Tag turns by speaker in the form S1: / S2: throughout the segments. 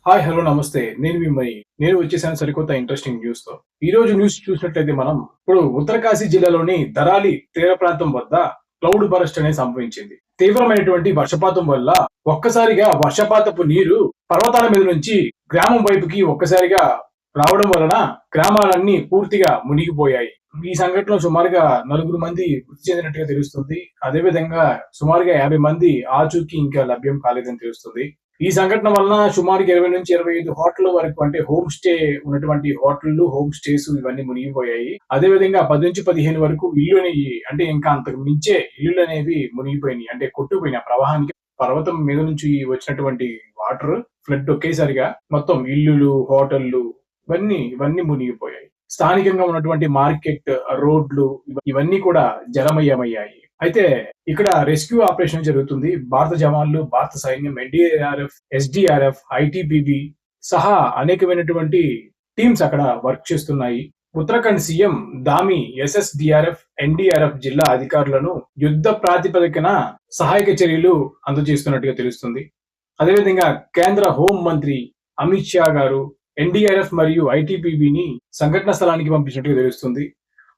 S1: Hi! Hello! నమస్తే. నేను వచ్చేసాను సరికొత్త ఇంట్రెస్టింగ్ న్యూస్‌తో. ఈరోజు న్యూస్ చూసినట్లయితే మనం ఇప్పుడు ఉత్తరకాశీ జిల్లాలోని ధరాలి తీర ప్రాంతం వద్ద క్లౌడ్ బరస్ట్ అనేది సంభవించింది. తీవ్రమైనటువంటి వర్షపాతం వల్ల ఒక్కసారిగా వర్షపాతపు నీరు పర్వతాల మీద నుంచి గ్రామం వైపుకి ఒక్కసారిగా రావడం వలన గ్రామాలన్నీ పూర్తిగా మునిగిపోయాయి. ఈ సంఘటనలో సుమారుగా నలుగురు మంది మృతి చెందినట్టుగా తెలుస్తుంది. అదేవిధంగా సుమారుగా 50 మంది ఆచూకీ ఇంకా లభ్యం కాలేదని తెలుస్తుంది. ఈ సంఘటన వలన సుమారుగా 20-25 హోటళ్ల వరకు అంటే హోమ్ స్టే ఉన్నటువంటి హోటళ్లు, హోమ్ స్టేస్ ఇవన్నీ మునిగిపోయాయి. అదే విధంగా 10-15 వరకు ఇల్లుని అంటే ఇంకా అంతకు మించే ఇల్లులనేవి మునిగిపోయినాయి. అంటే కొట్టుకుపోయినాయి. ఆ ప్రవాహానికి పర్వతం మీద నుంచి వచ్చినటువంటి వాటర్ ఫ్లడ్ ఒకేసారిగా మొత్తం ఇల్లులు, హోటళ్లు ఇవన్నీ మునిగిపోయాయి. స్థానికంగా ఉన్నటువంటి మార్కెట్, రోడ్లు ఇవన్నీ కూడా జలమయమయ్యాయి. అయితే ఇక్కడ రెస్క్యూ ఆపరేషన్ జరుగుతుంది. భారత జవాన్లు, భారత సైన్యం, ఎన్డీఆర్ఎఫ్, ఎస్డీఆర్ఎఫ్, ఐటీబీపీ సహా అనేకమైనటువంటి టీమ్స్ అక్కడ వర్క్ చేస్తున్నాయి. ఉత్తరాఖండ్ సీఎం దామి ఎస్ఎస్డీఆర్ఎఫ్, ఎన్డీఆర్ఎఫ్ జిల్లా అధికారులను యుద్ధ ప్రాతిపదికన సహాయక చర్యలు అందజేస్తున్నట్టుగా తెలుస్తుంది. అదేవిధంగా కేంద్ర హోం మంత్రి అమిత్ షా గారు ఎన్డీఆర్ఎఫ్ మరియు ఐటీబీబీని సంఘటన స్థలానికి పంపించినట్టుగా తెలుస్తుంది.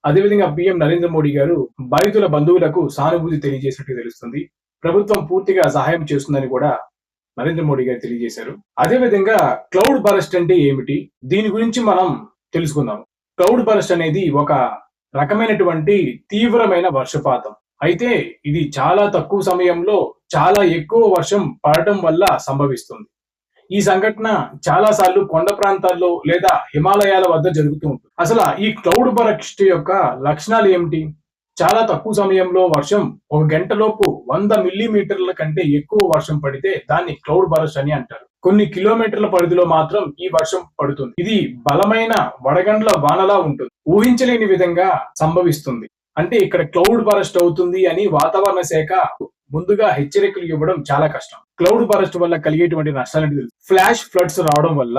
S1: అదేవిధంగా పీఎం నరేంద్ర మోడీ గారు బాధితుల బంధువులకు సానుభూతి తెలియజేసినట్టు తెలుస్తుంది. ప్రభుత్వం పూర్తిగా సహాయం చేస్తుందని కూడా నరేంద్ర మోడీ గారు తెలియజేశారు. అదేవిధంగా క్లౌడ్ బరస్ట్ అంటే ఏమిటి? దీని గురించి మనం తెలుసుకుందాం. క్లౌడ్ బరస్ట్ అనేది ఒక రకమైనటువంటి తీవ్రమైన వర్షపాతం. అయితే ఇది చాలా తక్కువ సమయంలో చాలా ఎక్కువ వర్షం పడటం వల్ల సంభవిస్తుంది. ఈ సంఘటన చాలా సార్లు కొండ ప్రాంతాల్లో లేదా హిమాలయాల వద్ద జరుగుతూ ఉంటుంది. అసలు ఈ క్లౌడ్ బరస్ట్ యొక్క లక్షణాలు ఏమిటి? చాలా తక్కువ సమయంలో వర్షం ఒక గంటలోపు 100 మిల్లీమీటర్ల కంటే ఎక్కువ వర్షం పడితే దాన్ని క్లౌడ్ బరస్ట్ అని అంటారు. కొన్ని కిలోమీటర్ల పరిధిలో మాత్రం ఈ వర్షం పడుతుంది. ఇది బలమైన వడగండ్ల వానలా ఉంటుంది. ఊహించలేని విధంగా సంభవిస్తుంది. అంటే ఇక్కడ క్లౌడ్ బరస్ట్ అవుతుంది అని వాతావరణ శాఖ ముందుగా హెచ్చరికలు ఇవ్వడం చాలా కష్టం. క్లౌడ్ బరస్ట్ వల్ల కలిగేటువంటి నష్టాలు తెలుసు. ఫ్లాష్ ఫ్లడ్స్ రావడం వల్ల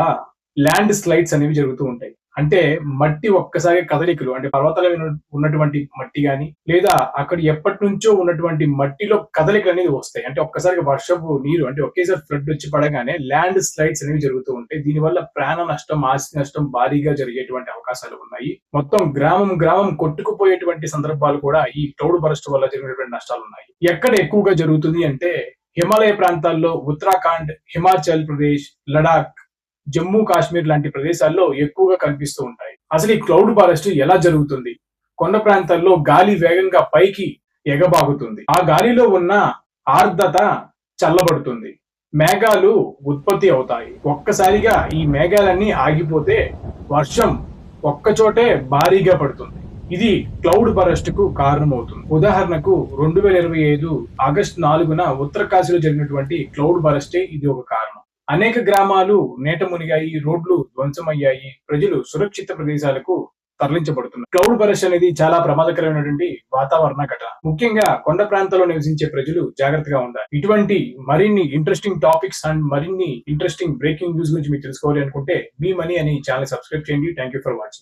S1: ల్యాండ్ స్లైడ్స్ అనేవి జరుగుతూ ఉంటాయి. అంటే మట్టి ఒక్కసారి కదలికలు అంటే పర్వతాల మీద ఉన్నటువంటి మట్టి గాని లేదా అక్కడ ఎప్పటి నుంచో ఉన్నటువంటి మట్టిలో కదలికలు అనేది వస్తాయి. అంటే ఒక్కసారిగా వర్షపు నీరు అంటే ఒకేసారి ఫ్లడ్ వచ్చి పడగానే ల్యాండ్ స్లైడ్స్ అనేవి జరుగుతూ ఉంటాయి. దీనివల్ల ప్రాణ నష్టం, ఆస్తి నష్టం భారీగా జరిగేటువంటి అవకాశాలు ఉన్నాయి. మొత్తం గ్రామం కొట్టుకుపోయేటువంటి సందర్భాలు కూడా ఈ క్లౌడ్ బరస్ట్ వల్ల జరిగినటువంటి నష్టాలు ఉన్నాయి. ఎక్కడ ఎక్కువగా జరుగుతుంది అంటే హిమాలయ ప్రాంతాల్లో ఉత్తరాఖండ్, హిమాచల్ ప్రదేశ్, లడాక్, జమ్మూ కాశ్మీర్ లాంటి ప్రదేశాల్లో ఎక్కువగా కనిపిస్తూ ఉంటాయి. అసలు ఈ క్లౌడ్ బరస్ట్ ఎలా జరుగుతుంది? కొండ ప్రాంతాల్లో గాలి వేగంగా పైకి ఎగబాగుతుంది. ఆ గాలిలో ఉన్న ఆర్ద్రత చల్లబడుతుంది. మేఘాలు ఉత్పత్తి అవుతాయి. ఒక్కసారిగా ఈ మేఘాలన్నీ ఆగిపోతే వర్షం ఒక్కచోటే భారీగా పడుతుంది. ఇది క్లౌడ్ బరస్ట్ కు కారణమవుతుంది. ఉదాహరణకు 2025 ఆగస్టు 4న ఉత్తరకాశీలో జరిగినటువంటి క్లౌడ్ బరస్టే ఇది ఒక కారణం. అనేక గ్రామాలు నేట మునిగాయి, రోడ్లు ధ్వంసమయ్యాయి, ప్రజలు సురక్షిత ప్రదేశాలకు తరలించబడుతున్నారు. క్లౌడ్ బరస్ట్ అనేది చాలా ప్రమాదకరమైనటువంటి వాతావరణ ఘటన. ముఖ్యంగా కొండ ప్రాంతాల్లో నివసించే ప్రజలు జాగ్రత్తగా ఉండాలి. ఇటువంటి మరిన్ని ఇంట్రెస్టింగ్ టాపిక్స్ అండ్ మరిన్ని ఇంట్రెస్టింగ్ బ్రేకింగ్ న్యూస్ గురించి మీరు తెలుసుకోవాలి అనుకుంటే మీ మనీ అని ఛానల్ సబ్స్క్రైబ్ చేయండి. Thank you for watching.